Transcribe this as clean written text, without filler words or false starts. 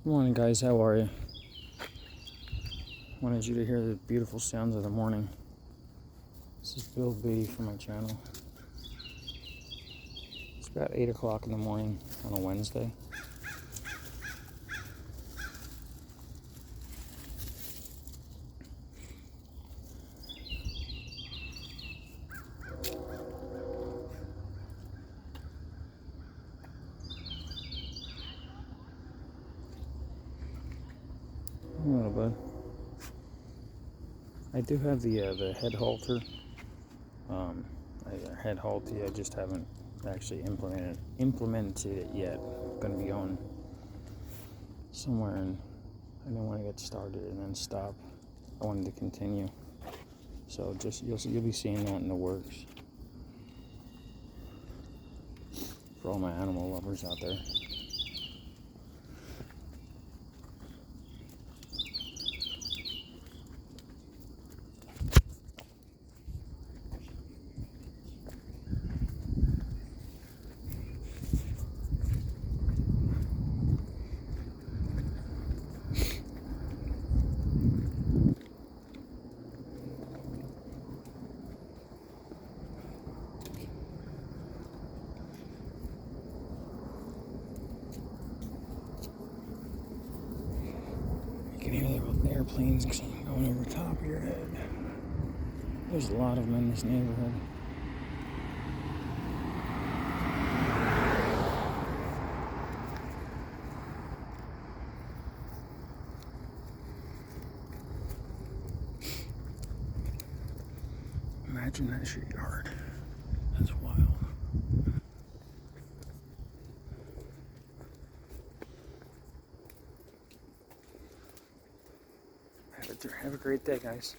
Good morning, guys. How are you? Wanted you to hear the beautiful sounds of the morning. This is Bill B from my channel. It's about 8 o'clock in the morning on a Wednesday. A little bit. I do have the head halter. Head halter. I just haven't actually implemented it yet. I'm gonna be going somewhere, and I didn't want to get started and then stop. I wanted to continue. So just you'll be seeing that in the works for all my animal lovers out there. You can hear the airplanes going over the top of your head. There's a lot of them in this neighborhood. Imagine that's your yard. That's wild. Have a great day, guys.